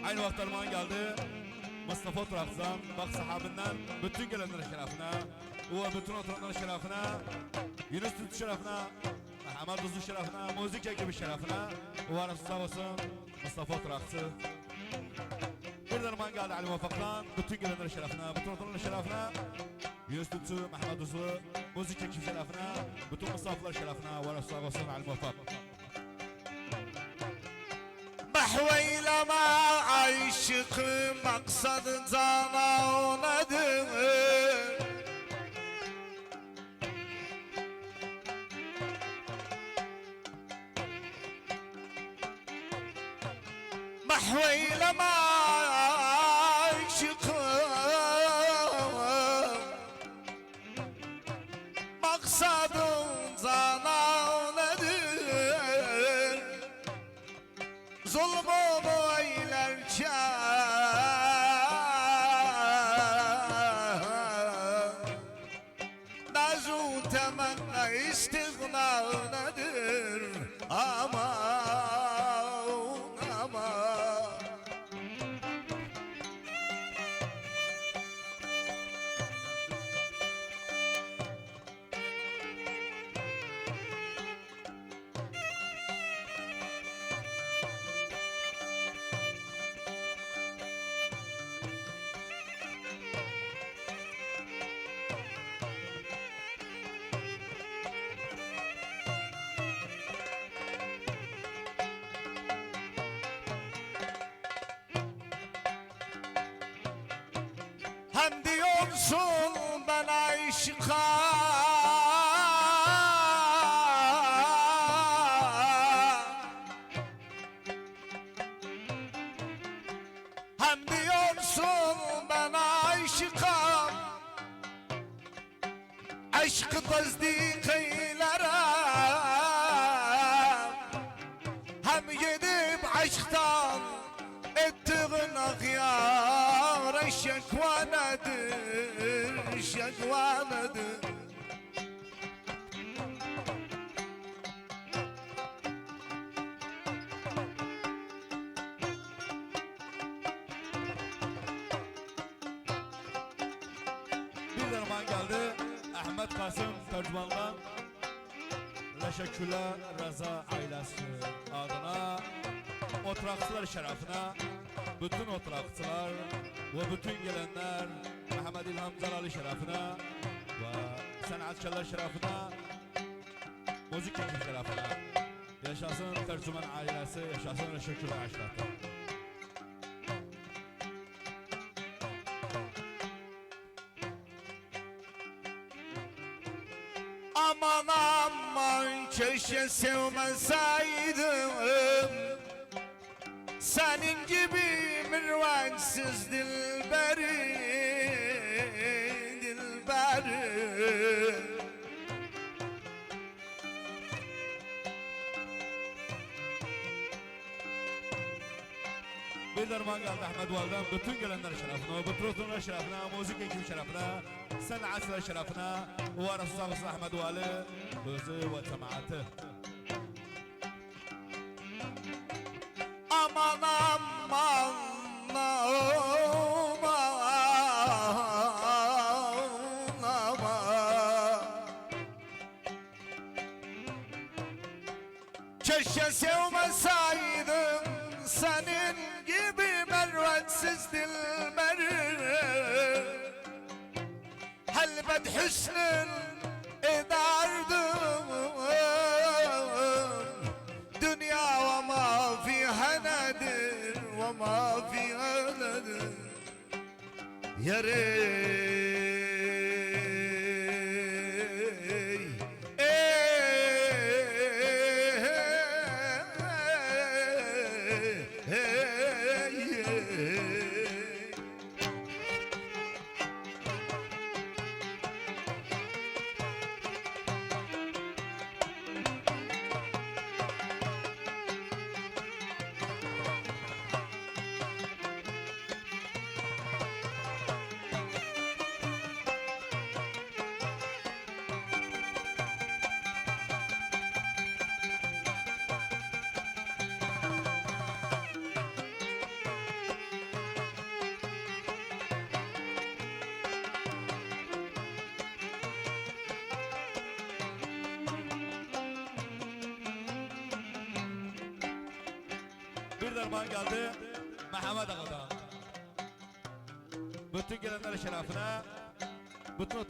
Aynı vakit armağan geldi. Mustafa Turak'tan, bak sahabinden bütün gelenlerin şerefine ve bütün oturanların şerefine, Yunus Tüt şerefine, Ahmet Duzu şerefine, müzik ekibi şerefine ve arasında olsun Mustafa Turak'tı. Bir armağan geldi Ali Muvaffak'tan, bütün gelenlerin şerefine, bütün oturanların şerefine, Yunus Tüt'ü, Ahmet Duzu, müzik ekibi şerefine, bütün Mustafa'lar şerefine ve arasında olsun Ali Muvaffak. Mahveyle ma aşık maksadı cana onadır. Mahveyle ma aşık maksadı cana onadır. Zulmümü eylerken Nazu temenna istiğna nedir? Aman aman. Hem diyorsun ben aşıka hem diyorsun ben aşıka aşkı tasdik eylerem hem gidip aşktan ettiğin ahyar şekvanedir, şekvanedir. Bir armağan geldi Ahmet Kasım tercümandan. Teşekkürler Reza ailesi adına, oturakçılar şerefine, bütün oturakçılar ve bütün gelenler, Mehmet İlham Zalali şerefine ve sanatçılar şerefine, müzik ekibi şerefine. Yaşasın tercüman ailesi, yaşasın teşekkürler aşiratı. Aman aman keşke sevmeseydim senin gibi mürvensiz dilberi, dilberi. Bir derman geldi Ahmet Validem, bütün gelenler şerefine, bütün oturumlar şerefine, müzik ekibi şerefine, sanatçılar şerefine ve Resulullah Ahmet Vali özü ve cemaati. Aman aman aman aman. Keşke sevmeseydim senin gibi mervetsiz dilberi. Elbet hüsnün ederdim dünya ve ma fiha nedir ve ma fiha nedir yere. Bir derman geldi Mehmet Ağa'dan. Bütün gelenler şerefine, bütün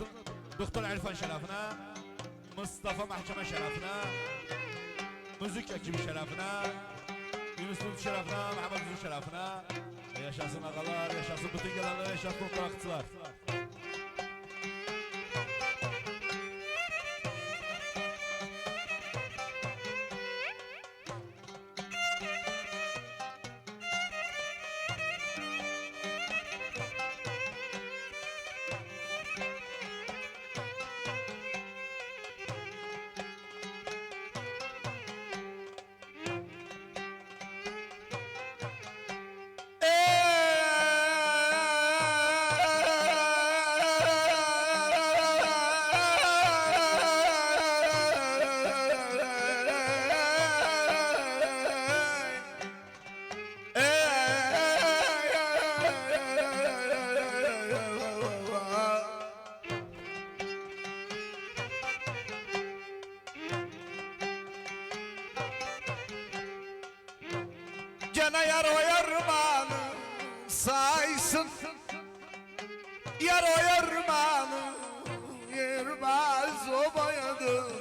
Doktor Elfan şerefine, Mustafa Mahkeme şerefine, müzik ekibi şerefine, Yunus Tut şerefine, Mehmet Uzun şerefine. Yaşasın ağalar, yaşasın bütün gelenler, yaşasın toprakçılar. Gene yar o yarmanı saysın, yar o yarmanı yermez o boyadığını.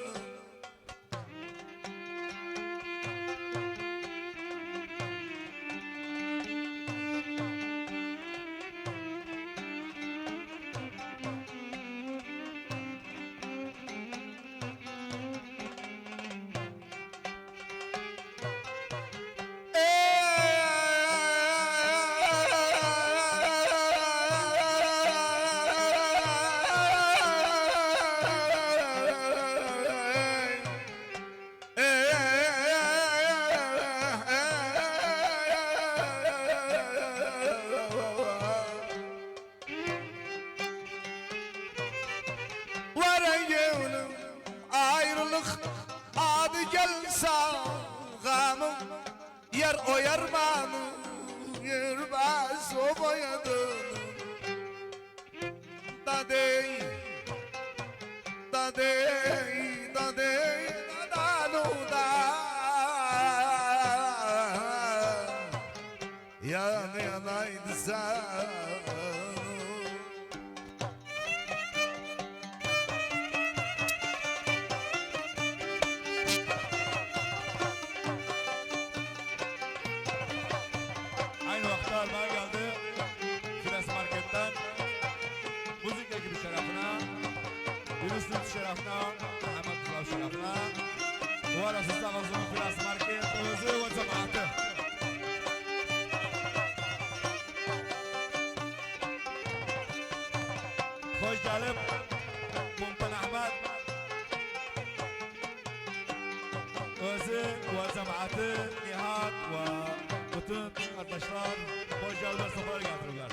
Ayrılık adı gelse gamım, yer o yarmanı yermez o boyadığını. Da dey, da dey, da dey, da da da, yan yanaydı sen. Aynı vakta armağan geldi Fires Market'ten. Müzik ekibi şerefine, Yunus Tut şerefine, Mehmet Kulav şerefine. Bu arası Ağzı'nın Fires Market özü ve cemaati. Hoş gelip Mumpan Ahmet özü ve cemaati, Nihat ve bütün arkadaşlar hoş geldiniz, sefalar getirirler.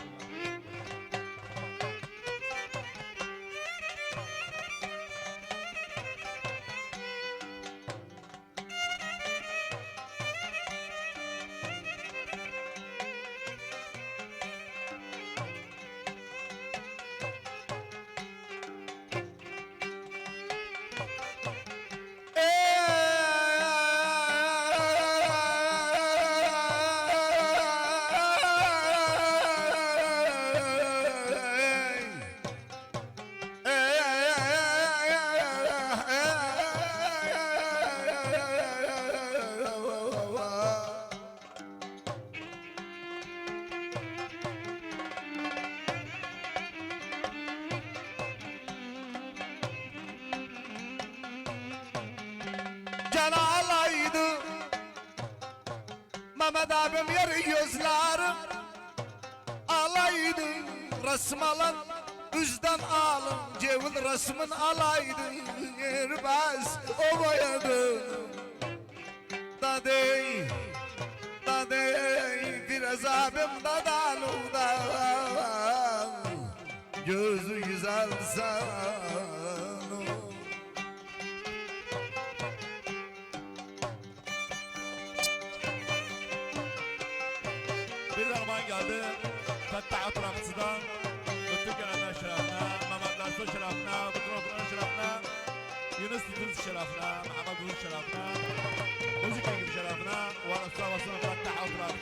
Gene alaydı Mehmet abim yer gözlerim, alaydı resm alan üzden alın, cevil resmin alaydı yermez o boyadı. Da dey, da dey, biraz abim da daluda, gözü güzel sen. Bir armağan geldi Fettah Oturakçı'dan. Bütün gelenler şerefine, Mehmet Larso şerefine, bütün oturanın şerefine, Yunus Tutun şerefine, Mehmet Uzun şerefine, müzik ekibi şerefine, ve Resul Havası'nın Fettah Oturakçı.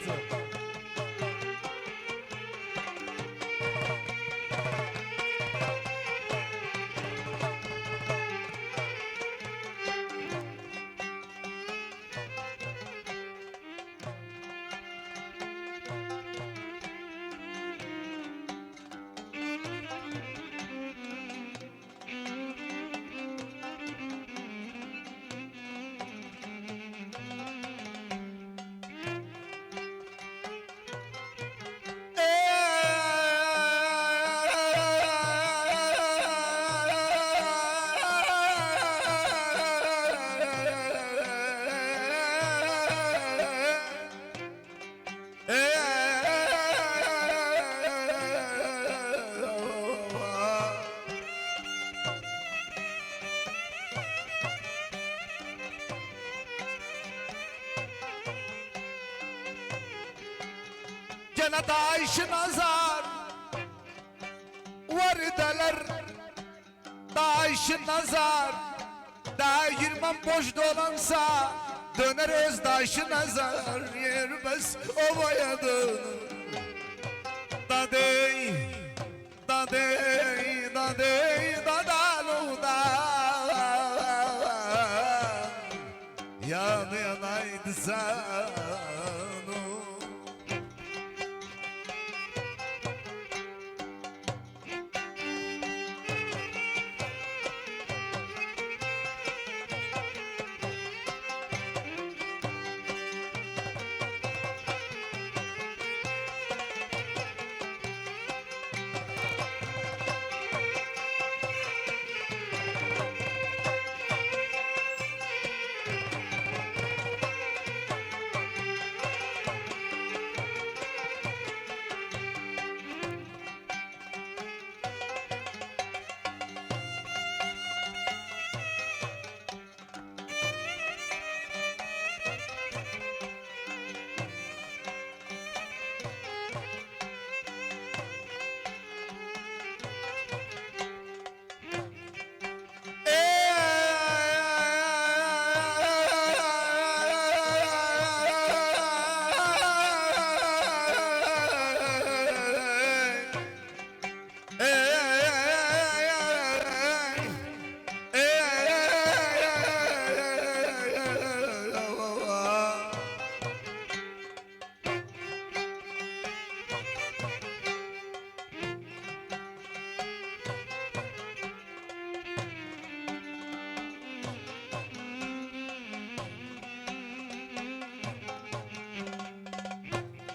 gene dayışı nazar Varideler dayışı nazar Daha girmem boş dolansa Döner öz dayışı nazar Yerbez ovayadı Dadey Dadey Dadey Dadaluda Yanı yanaydı sanu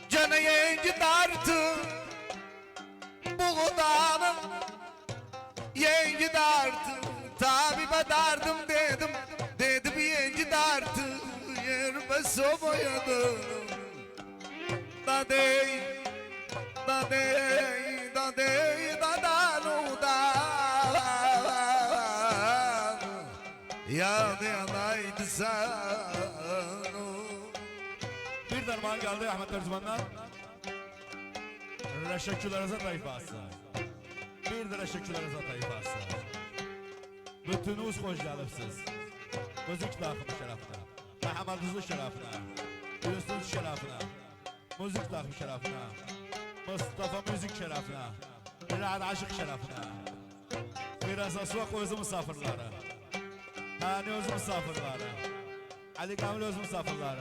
Canı yengi dartı Buğdanın yengi dartı Tabibe dardım dedim Dedim yengi dartı Yerime sobayadı Dadey Dadey Dadey Dadaludan Yanı yanaydı sanu Bir derman geldi Ahmet Tercüman'dan. Reşekçüler Rıza tayfası. Bir de Reşekçüler Rıza tayfası. Bütünüz hoş gelipsiz. Müzik takımı şerefine. Mehmet Hızlı şerefine. Yunus şerefine. Müzik takımı şerefine. Mustafa Müzik şerefine. Rad Aşık şerefine. Biraz asvak özü misafirleri. Hani özü misafirleri. Ali Kamil özü misafirleri.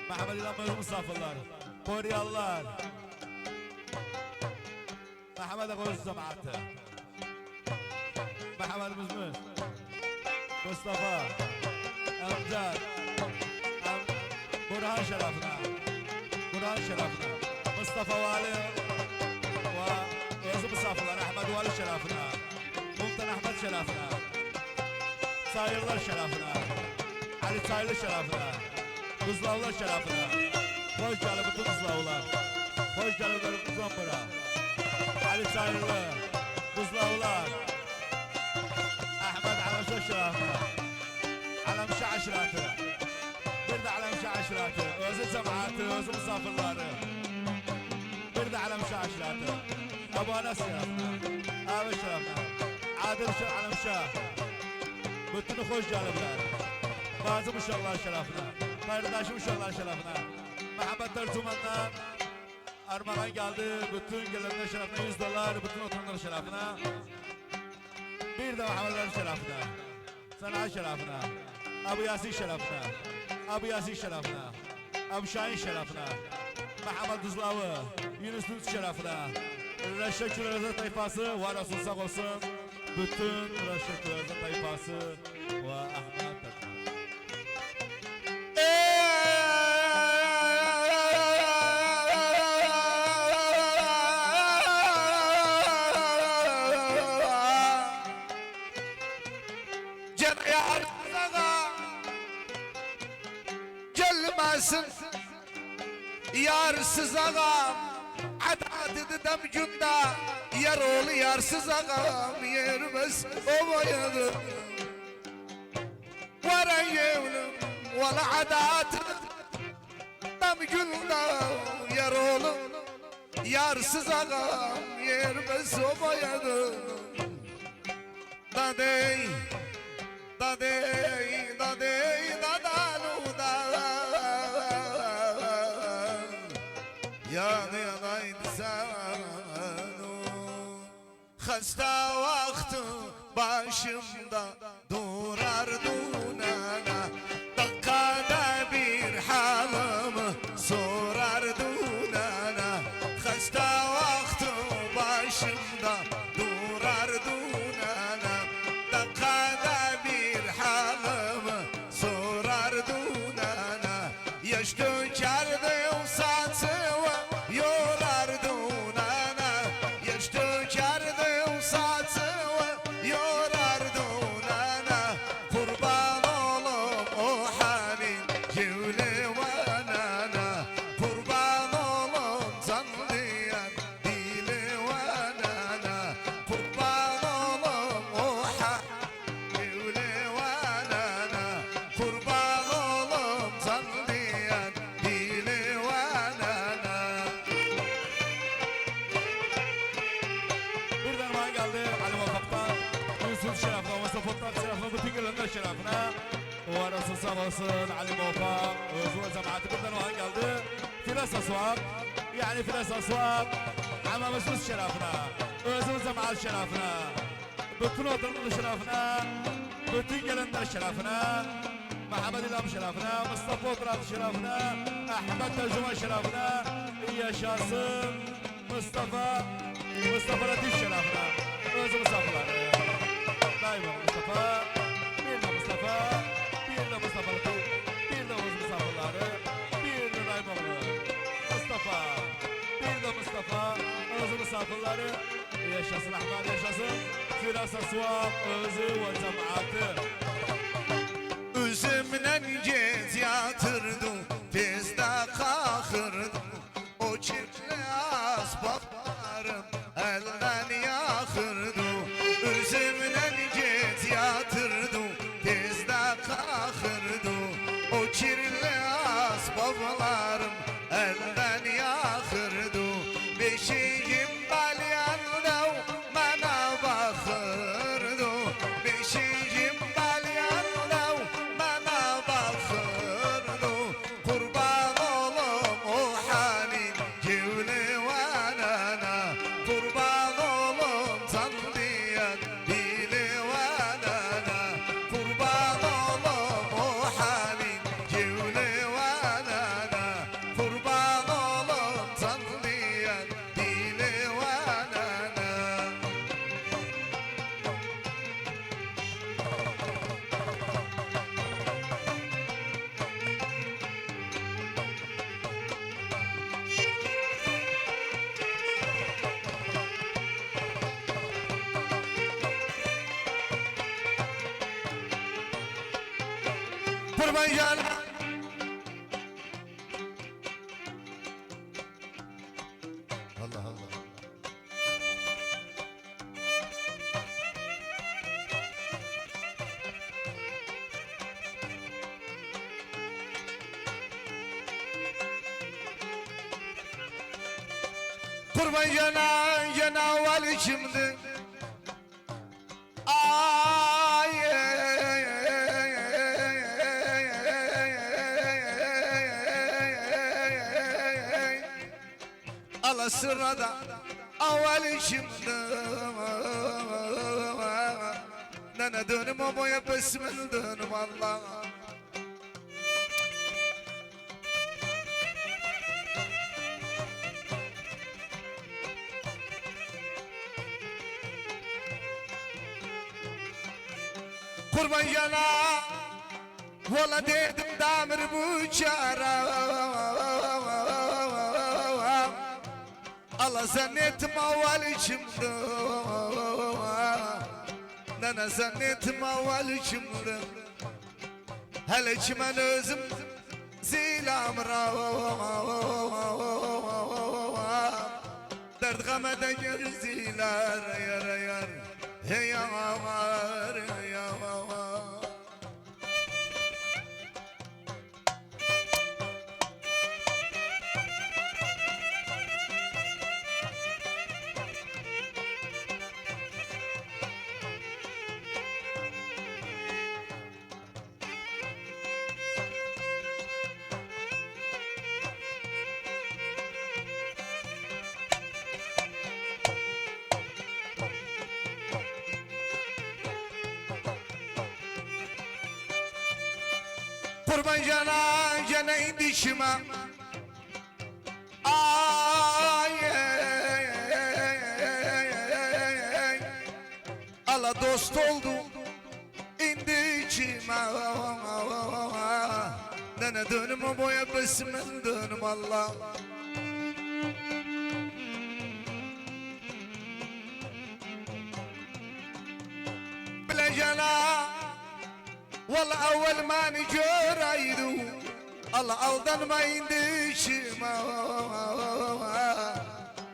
Mehmet İlhan özü misafirleri. Koriyallar. Mehmet Ağuz cemaati. Mehmet Müzmüz. Mustafa. Amcad. Burhan şerefine. Burhan şerefine. Mustafa Vali. Ve özü misafirler Ahmet Vali şerefine. Mumtan Ahmet şerefine. Sayırlar şerefine. Ali Çaylı şerefine. Buzlavlar şerefine. Hoş geldin bütün buzlavlar. Hoş geldin bütün bura. Ali Çayırlı. Buzlavlar. Ahmet Alaşo şerefine. Alamşa aşiratı. Bir de Alamşa aşiratı. Özü cemaati, özü misafirleri. Bir de Alamşa aşiratı. Abu Anas şerefine. Abi şerefine. Adil Alamşa. Bütün hoş geldinler. Bazı uşaklar şerefine. Kardeşim uşaklar şerefine. Mehmet Tercüman'dan armağan geldi. Bütün gelenler şerefine $100. Bütün oturanlar şerefine. Bir de Mehmet'lerin şerefine. Sana şerefine. Abu Yasin şerefine. Abu Yasin şerefine. Abu Şahin şerefine. Mehmet Dızlavı. Yunus Tüt şerefine. Reşekçüler Rıza tayfası var olsun sağ olsun. Bütün Reşekçüler Rıza tayfası ve Ahmet Tercüman. Gelmesin yarsız ağam Adat dedem cunda Yar oğlu yarsız ağam Yermez ovayadı Vara yevlim Valla adat Dem cunda Yar oğlu yarsız ağam yerime sobayadım. Dadey, dadey, dadey, dadalu da. Yanı yanaydı sanu. Hasta vakti başımda durar dunana. Dakikada bir halımı sorar dunana. Hasta vakti başımda durar dunana. Dakikada bir halımı sorar dunana. Yaş dökerdim saçımı yorar dunana. Yaş dökerdim saçımı yorar dunana. Kurban olum o halin civlivanana. Kurban olum canlıyan dilivanana. Kurban olum o halin civlivanana. Kurban olum canlıyan dilivanana. Birden bana geldi Ali Vafak'tan Yusuf şerefine, Mustafa Trak şerefine, bütün gelenler şerefine. O arası sağ olsun Ali Vafak, özü ve cemaati birden bana geldi. Firas Aswak, yani Firas Aswak, ama Mesut şerefine, özü ve cemaat şerefine, bütün oturumlu şerefine, bütün gelenler şerefine, Muhammed İlham şerefine, Mustafa Trak şerefine, Ahmet Tercüman şerefine, yaşasın Mustafa Latif şerefine, özü misafirleri. Daima Mustafa, bir de Mustafa, bir de Mustafa Latif, bir de öz misafirleri, bir de daima Mustafa, bir de Mustafa, öz misafirleri. Yaşasın Ahmet, yaşasın Firas Aswak, özü ve cemaati. Üzümden gez yatırdım, tezde kahırdım. O çirkli asbaplarım elden yakırdım. Üzümden gez yatırdım, tezde kahırdım. O kirli asbaplarım elden yakırdım. Beşiğim balyanda bana bakırdı. Beşiğim balyanda bana bakırdı. Kurban olum o halin civlivanana. Kurban olum zandiyan dilivanana. Kurban olum o halin civlivanana. Kurban olum zandiyan dilivanana. Kurban gel. Allah Allah. Kurban yana vali şimdi. Ay ala sırada avali şimdi. Nene dönüm boya besmel dönüm Allah. Kurban yana valla dedim damir bu çara. Allah zannetme avval içimde. Nene zannetme avval içimde. Hele çimen özüm zilamra. Dert gamede gerziler yar yar. Hey yamar yamar. Kurban cana cana indişime Ay Allah dost oldu indi içime Dene dönüm boya besmen dönüm Allah Bileceğine Valla evvel mani göreydu Allah aldanma indi içime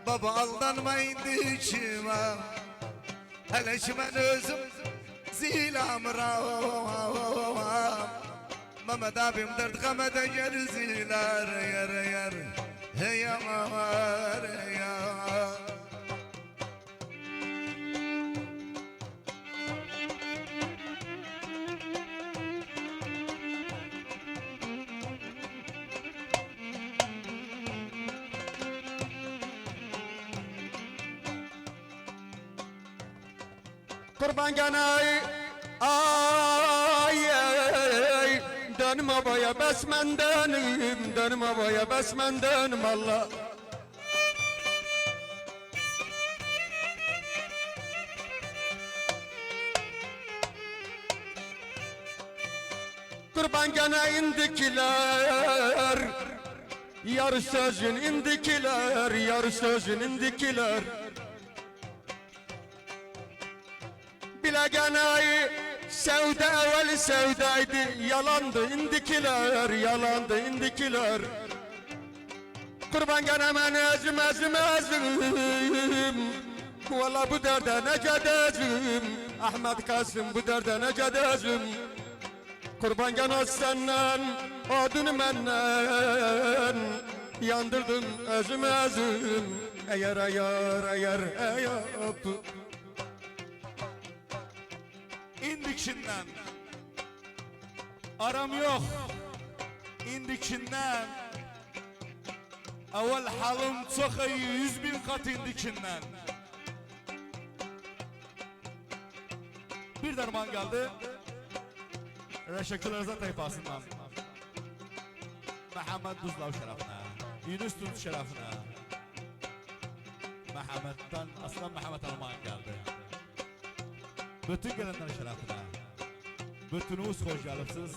Baba aldanma indi içime Hele ki ben özüm zilamıram Mehmet abim dert gamede gerziler yer yer Hey yamar hey yamar Kurban ganay ay ay dönme boya besmen dönüm dönme boya besmen dönüm Allah Kurban gana indikiler yar sözün indikiler yar sözün indikiler Bilegenayı sevda evvel sevdaydı Yalandı indikiler yalandı indikiler Kurban gene men ezim ezim ezim Valla bu derde ne cadezim Ahmet Kasım bu derde ne cadezim Kurban gene senden odunu menden Yandırdın özüm özüm Eğer eğer eğer eğer İndikinden aram yok indikinden Evvel halım çok iyi 100.000 kat indikinden Bir derman geldi Reşekçi Rıza tayfasından Mehmet Duzlav şerefine Yunus Tut şerefine Mehmet'ten aslan Mehmet Alman geldi Bütün gelenler şerefine Bütünüz hoş gelipsiz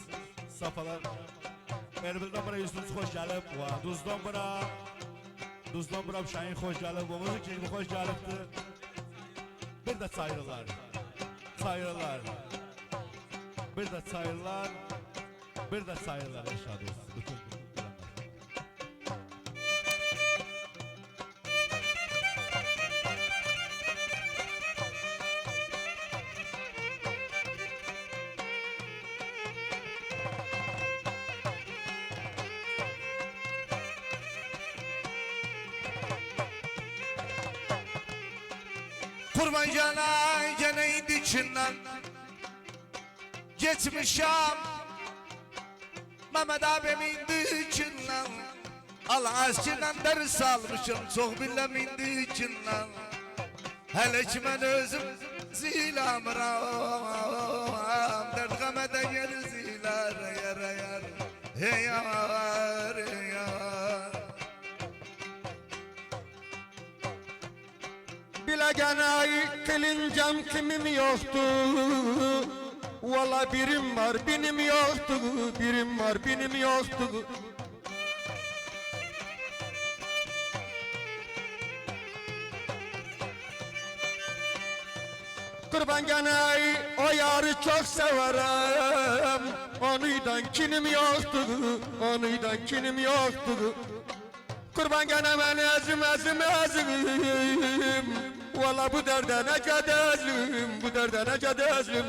Safalar Erbil'den bura Yusuf hoş gelip Duzdan bura Şahin hoş gelip Bu müzik gibi hoş gelipti Bir de sayırlar Bir de sayırlar yaşadık bütün gelenler Kurban cana cana indi içinden Geçmişim Mehmet abim indi içinden Allah aşkından ders almışım Çok bilmem indi içinden Hele ki ben özüm zilamıram Dert gamede gerziler yer yer Hey yar hey yar Bilegenay kılıncam kimim yoktu Valla birim var benim yoktu Birim var benim yoktu Kurban ganay o yarı çok severim Onuydan kinim yoktu Onuydan kinim yoktu Kurban gene ben ezim ezim ezim Valla bu derde ne cadezim Bu derde ne cadezim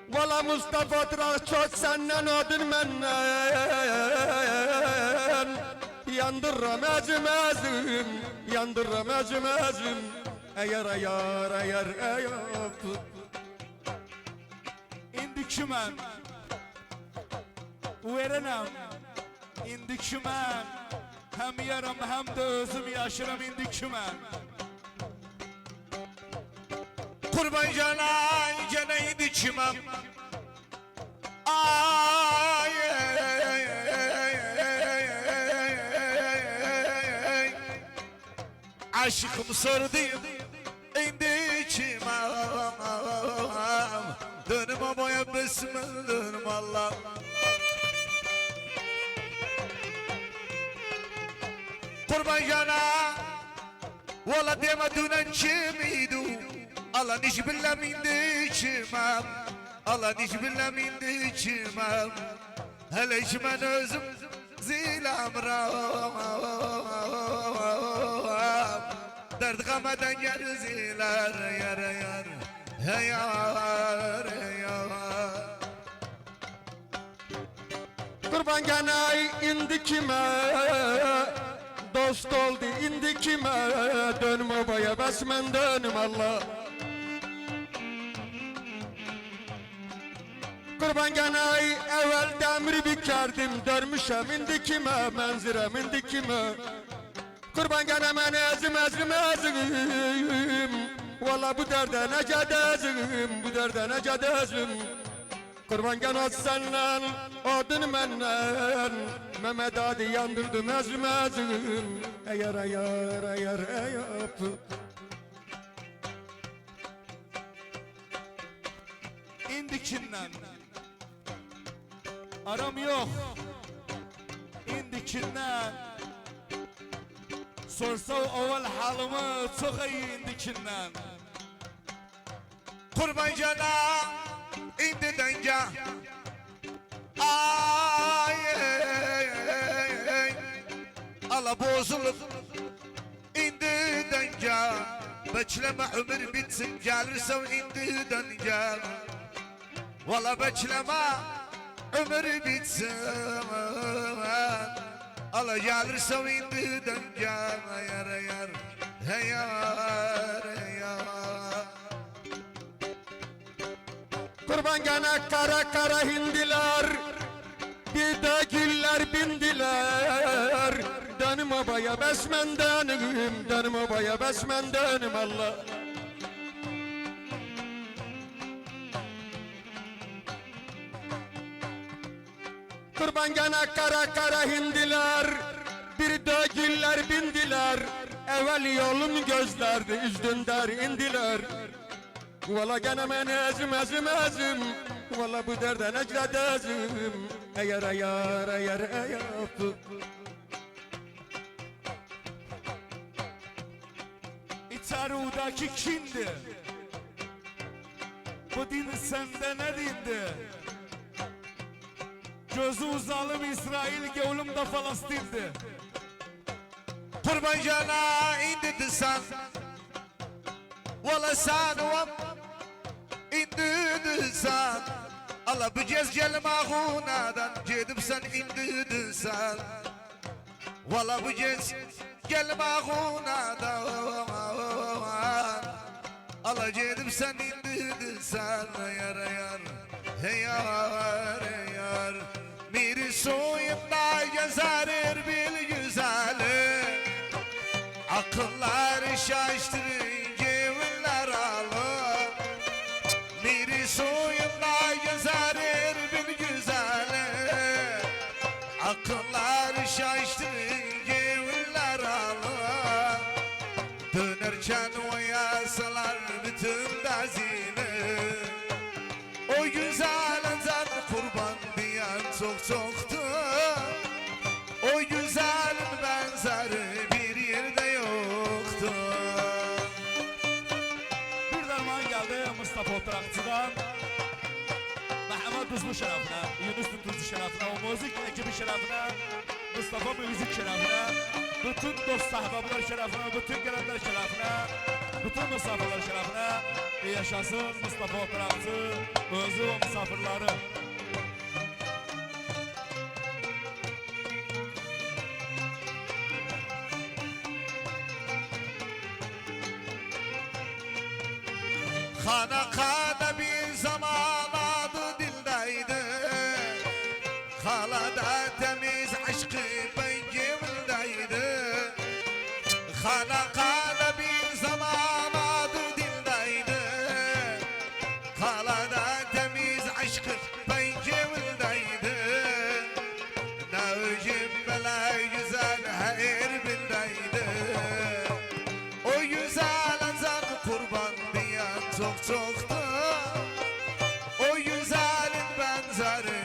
Valla Mustafa Tırak çok senden odun menden Yandırram ezim ezim Yandırram ezim ezim Eğer eğer eğer eğer İndikşümen Uverenem İndikşümen Hem yarım hem de özüm yaşırım indikşümen Kurban cana cana indi içime Ay aşkım sordum indi içime. Dönüm boya besmele dönüm Allah. Kurban cana valla demedünen kimiydu. Allah niş billah indi içime. Allah niş billah indi içime. Hele içmen özüm zilamram. Dert gameden gerziler yar yar. Hey yar yar. Kurban genay indi kime? Dost oldu indi kime? Dönme baya besmen dönüm Allah. Kurban genay evvel demri bikerdim. Dörmüşem indi kime? Menzirem indi kime? Kurban gene men ezim ezim ezim. Valla bu derde ne cadezim. Bu derde ne cadezim. Kurban gene senden adın menden. Mehmet adı yandırdım ezim ezim. Eğer eğer eğer eğer. İndikinden aram yok. İndikinden sorsa oval halımı çok iyi indikinden. Kurban cana indi denge. Ay Allah bozulup indi denge. Bekleme ömür bitsin gelirse indi denge. Valla bekleme ömür bitsin. Allah gelirse indi denge. Yar yar hey yar yar. Kurban gene kara kara hindiler. Bir de güller bindiler. Dönüm obaya besmen dönüm. Dönüm obaya besmen dönüm Allah. Kurban gene kara kara hindiler. Bir de güller bindiler. Evvel yolun gözlerdi üzdünder indiler. Valla gene men ezim ezim ezim. Valla bu derde necdet ezim. Eğer eğer eğer eğer. İçerudaki kimdi? Bu din sende ne dindi? Gözü uzalım İsrail, gönlüm de Falastin'di. Kurban cana indi sen. Valla sen o indi sen. Allah bu cez gelme ağunadan gidip sen indi sen. Valla bu cez gelme ağunadan. Allah gidip sen indi sen. Yar yar hey yar yar. Miri soyunda gezer bil güzeli. Akıllar şaştırır geviller alır. Miri soyunda gezer bil güzeli. Akıllar şaştırır geviller alır. Dönerken oyasalar bütün dazini. O güzel zat kurban diyen çok çoktu. O güzelin benzeri bir yerde yoktu. Bir derman geldi Mustafa Oturakçı'dan. Mehmet Tuzlu şerefine, Yunus Tuzlu şerefine, o müzik ekibi şerefine, Mustafa müzik şerefine, bütün dost sahibablar şerefine, bütün gelenler şerefine, bütün misafirler şerefine yaşasın Mustafa Oturakçı, özü ve misafirleri. Hanakada bir zaman adı dildeydi. Halada temiz aşkı bencimdeydi. Hanakada bir zaman adı dildeydi. Halada temiz aşkı bencimdeydi. Nevcim bela güzel her bildeydi. çok çoktu. O güzelin benzeri